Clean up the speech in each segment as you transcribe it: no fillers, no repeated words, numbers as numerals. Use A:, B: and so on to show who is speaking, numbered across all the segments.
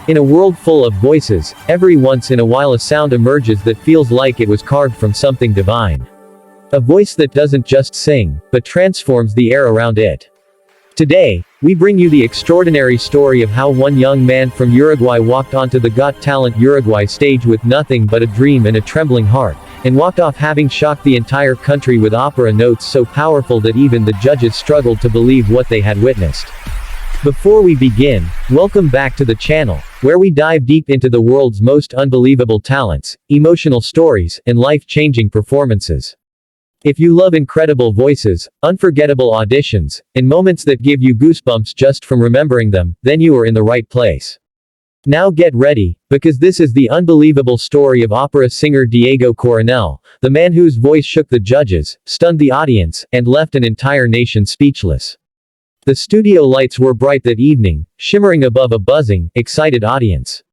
A: In a world full of voices, every once in a while a sound emerges that feels like it was carved from something divine. A voice that doesn't just sing, but transforms the air around it. Today, we bring you the extraordinary story of how one young man from Uruguay walked onto the Got Talent Uruguay stage with nothing but a dream and a trembling heart, and walked off having shocked the entire country with opera notes so powerful that even the judges struggled to believe what they had witnessed. Before we begin, welcome back to the channel, where we dive deep into the world's most unbelievable talents, emotional stories, and life-changing performances. If you love incredible voices, unforgettable auditions, and moments that give you goosebumps just from remembering them, then you are in the right place. Now get ready, because this is the unbelievable story of opera singer Diego Coronel, the man whose voice shook the judges, stunned the audience, and left an entire nation speechless. The studio lights were bright that evening, shimmering above a buzzing, excited audience.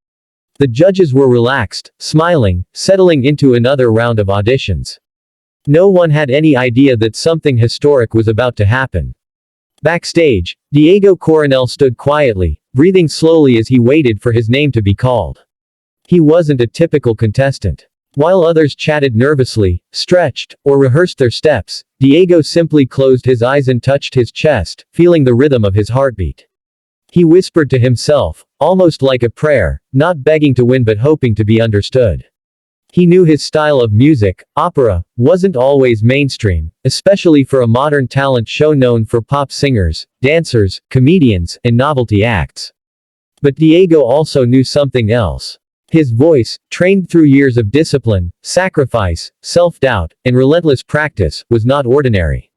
A: The judges were relaxed, smiling, settling into another round of auditions. No one had any idea that something historic was about to happen. Backstage, Diego Coronel stood quietly, breathing slowly as he waited for his name to be called. He wasn't a typical contestant. While others chatted nervously, stretched, or rehearsed their steps, Diego simply closed his eyes and touched his chest, feeling the rhythm of his heartbeat. He whispered to himself, almost like a prayer, not begging to win but hoping to be understood. He knew his style of music, opera, wasn't always mainstream, especially for a modern talent show known for pop singers, dancers, comedians, and novelty acts. But Diego also knew something else. His voice, trained through years of discipline, sacrifice, self-doubt, and relentless practice, was not ordinary.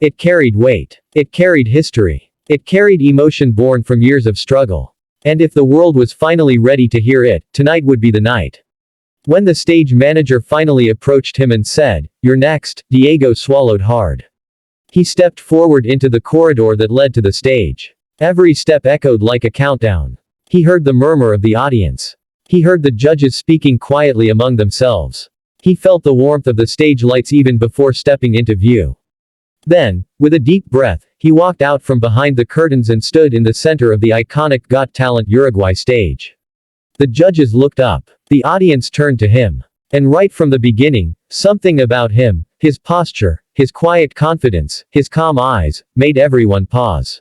A: It carried weight. It carried history. It carried emotion born from years of struggle. And if the world was finally ready to hear it, tonight would be the night. When the stage manager finally approached him and said, "You're next," Diego swallowed hard. He stepped forward into the corridor that led to the stage. Every step echoed like a countdown. He heard the murmur of the audience. He heard the judges speaking quietly among themselves. He felt the warmth of the stage lights even before stepping into view. Then, with a deep breath, he walked out from behind the curtains and stood in the center of the iconic Got Talent Uruguay stage. The judges looked up. The audience turned to him. And right from the beginning, something about him, his posture, his quiet confidence, his calm eyes, made everyone pause.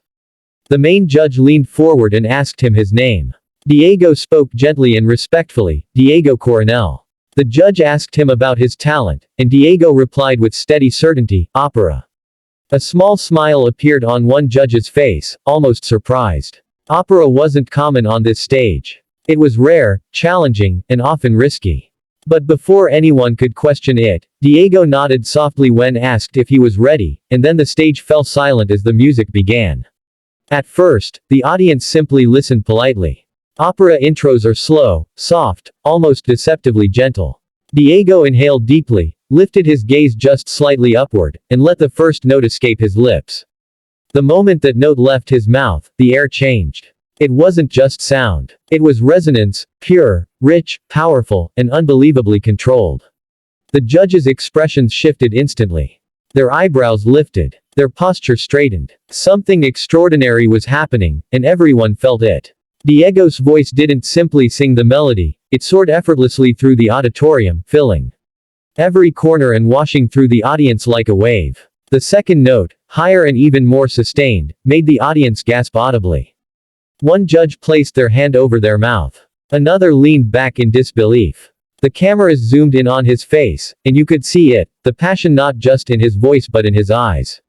A: The main judge leaned forward and asked him his name. Diego spoke gently and respectfully, "Diego Coronel." The judge asked him about his talent, and Diego replied with steady certainty, "Opera." A small smile appeared on one judge's face, almost surprised. Opera wasn't common on this stage. It was rare, challenging, and often risky. But before anyone could question it, Diego nodded softly when asked if he was ready, and then the stage fell silent as the music began. At first, the audience simply listened politely. Opera intros are slow, soft, almost deceptively gentle. Diego inhaled deeply, lifted his gaze just slightly upward, and let the first note escape his lips. The moment that note left his mouth, the air changed. It wasn't just sound. It was resonance, pure, rich, powerful, and unbelievably controlled. The judges' expressions shifted instantly. Their eyebrows lifted. Their posture straightened. Something extraordinary was happening, and everyone felt it. Diego's voice didn't simply sing the melody, it soared effortlessly through the auditorium, filling every corner and washing through the audience like a wave. The second note, higher and even more sustained, made the audience gasp audibly. One judge placed their hand over their mouth. Another leaned back in disbelief. The cameras zoomed in on his face, and you could see it, the passion not just in his voice but in his eyes.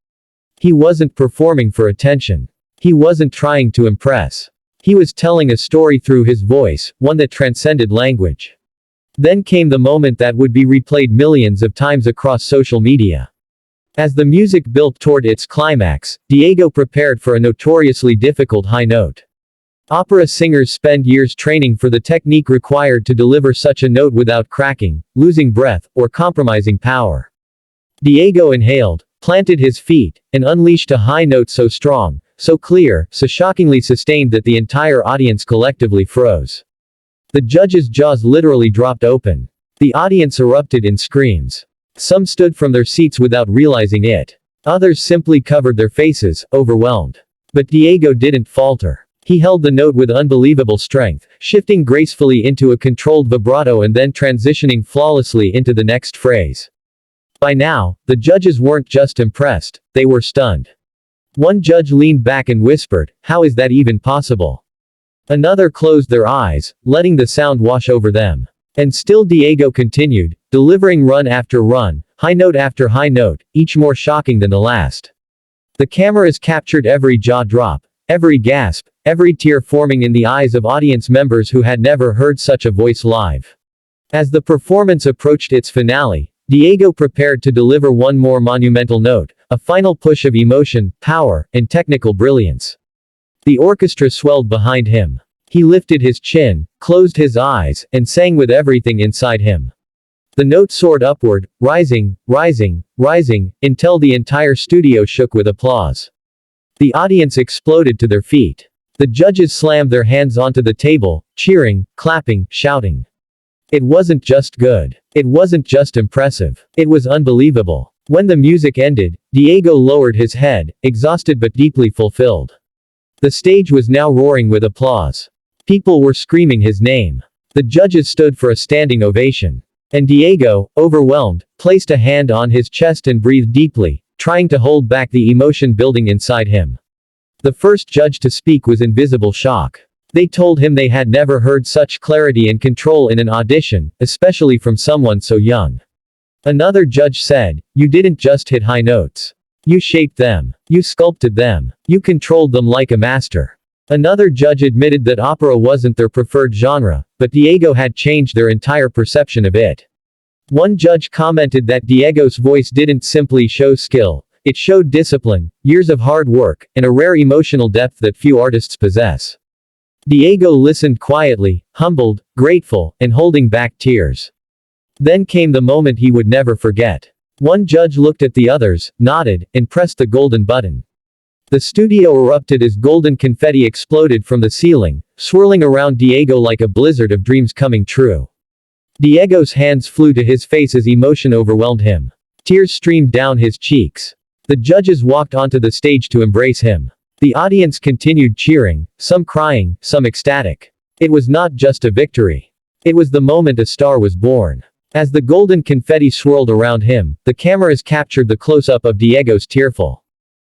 A: He wasn't performing for attention. He wasn't trying to impress. He was telling a story through his voice, one that transcended language. Then came the moment that would be replayed millions of times across social media. As the music built toward its climax, Diego prepared for a notoriously difficult high note. Opera singers spend years training for the technique required to deliver such a note without cracking, losing breath, or compromising power. Diego inhaled, planted his feet, and unleashed a high note so strong, so clear, so shockingly sustained that the entire audience collectively froze. The judges' jaws literally dropped open. The audience erupted in screams. Some stood from their seats without realizing it. Others simply covered their faces, overwhelmed. But Diego didn't falter. He held the note with unbelievable strength, shifting gracefully into a controlled vibrato and then transitioning flawlessly into the next phrase. By now, the judges weren't just impressed, they were stunned. One judge leaned back and whispered, "How is that even possible?" Another closed their eyes, letting the sound wash over them. And still Diego continued, delivering run after run, high note after high note, each more shocking than the last. The cameras captured every jaw drop, every gasp, every tear forming in the eyes of audience members who had never heard such a voice live. As the performance approached its finale, Diego prepared to deliver one more monumental note, a final push of emotion, power, and technical brilliance. The orchestra swelled behind him. He lifted his chin, closed his eyes, and sang with everything inside him. The note soared upward, rising, rising, rising, until the entire studio shook with applause. The audience exploded to their feet. The judges slammed their hands onto the table, cheering, clapping, shouting. It wasn't just good. It wasn't just impressive. It was unbelievable. When the music ended, Diego lowered his head, exhausted but deeply fulfilled. The stage was now roaring with applause. People were screaming his name. The judges stood for a standing ovation. And Diego, overwhelmed, placed a hand on his chest and breathed deeply, trying to hold back the emotion building inside him. The first judge to speak was in visible shock. They told him they had never heard such clarity and control in an audition, especially from someone so young. Another judge said, "You didn't just hit high notes. You shaped them. You sculpted them. You controlled them like a master." Another judge admitted that opera wasn't their preferred genre, but Diego had changed their entire perception of it. One judge commented that Diego's voice didn't simply show skill, it showed discipline, years of hard work, and a rare emotional depth that few artists possess. Diego listened quietly, humbled, grateful, and holding back tears. Then came the moment he would never forget. One judge looked at the others, nodded, and pressed the golden button. The studio erupted as golden confetti exploded from the ceiling, swirling around Diego like a blizzard of dreams coming true. Diego's hands flew to his face as emotion overwhelmed him. Tears streamed down his cheeks. The judges walked onto the stage to embrace him. The audience continued cheering, some crying, some ecstatic. It was not just a victory. It was the moment a star was born. As the golden confetti swirled around him, the cameras captured the close-up of Diego's tearful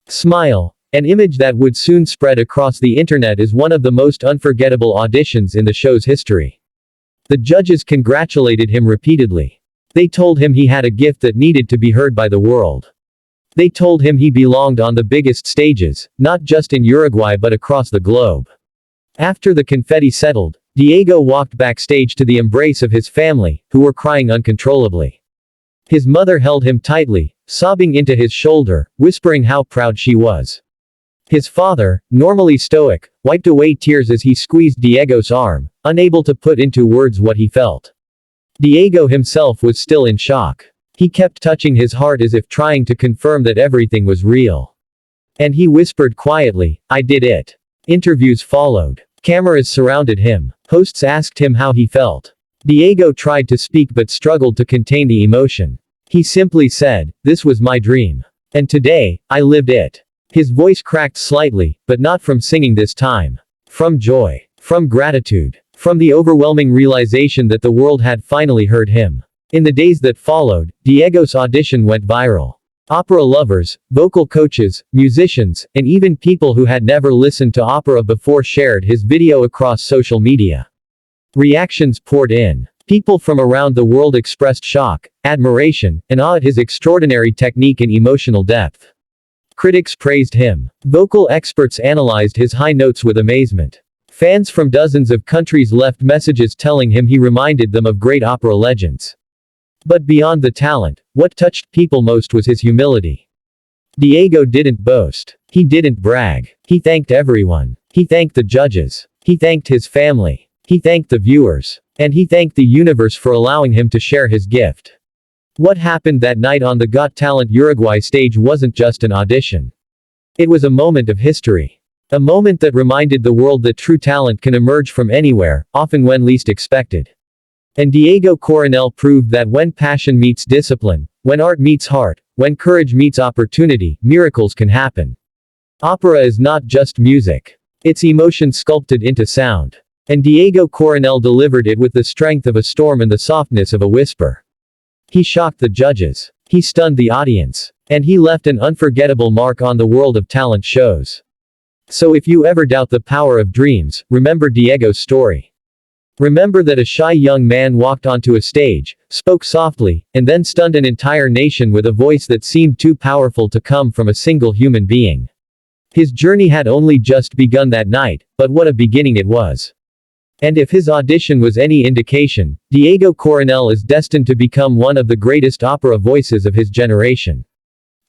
A: smile. An image that would soon spread across the internet as one of the most unforgettable auditions in the show's history. The judges congratulated him repeatedly. They told him he had a gift that needed to be heard by the world. They told him he belonged on the biggest stages, not just in Uruguay but across the globe. After the confetti settled, Diego walked backstage to the embrace of his family, who were crying uncontrollably. His mother held him tightly, sobbing into his shoulder, whispering how proud she was. His father, normally stoic, wiped away tears as he squeezed Diego's arm, unable to put into words what he felt. Diego himself was still in shock. He kept touching his heart as if trying to confirm that everything was real. And he whispered quietly, "I did it." Interviews followed. Cameras surrounded him. Hosts asked him how he felt. Diego tried to speak but struggled to contain the emotion. He simply said, "This was my dream. And today, I lived it." His voice cracked slightly, but not from singing this time. From joy. From gratitude. From the overwhelming realization that the world had finally heard him. In the days that followed, Diego's audition went viral. Opera lovers, vocal coaches, musicians, and even people who had never listened to opera before shared his video across social media. Reactions poured in. People from around the world expressed shock, admiration, and awe at his extraordinary technique and emotional depth. Critics praised him. Vocal experts analyzed his high notes with amazement. Fans from dozens of countries left messages telling him he reminded them of great opera legends. But beyond the talent, what touched people most was his humility. Diego didn't boast. He didn't brag. He thanked everyone. He thanked the judges. He thanked his family. He thanked the viewers. And he thanked the universe for allowing him to share his gift. What happened that night on the Got Talent Uruguay stage wasn't just an audition. It was a moment of history. A moment that reminded the world that true talent can emerge from anywhere, often when least expected. And Diego Coronel proved that when passion meets discipline, when art meets heart, when courage meets opportunity, miracles can happen. Opera is not just music. its emotion sculpted into sound. And Diego Coronel delivered it with the strength of a storm and the softness of a whisper. He shocked the judges. He stunned the audience. And he left an unforgettable mark on the world of talent shows. So if you ever doubt the power of dreams, remember Diego's story. Remember that a shy young man walked onto a stage, spoke softly, and then stunned an entire nation with a voice that seemed too powerful to come from a single human being. His journey had only just begun that night, but what a beginning it was. And if his audition was any indication, Diego Coronel is destined to become one of the greatest opera voices of his generation.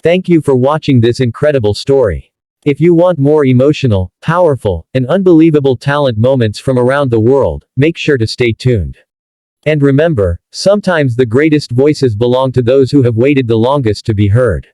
A: Thank you for watching this incredible story. If you want more emotional, powerful, and unbelievable talent moments from around the world, make sure to stay tuned. And remember, sometimes the greatest voices belong to those who have waited the longest to be heard.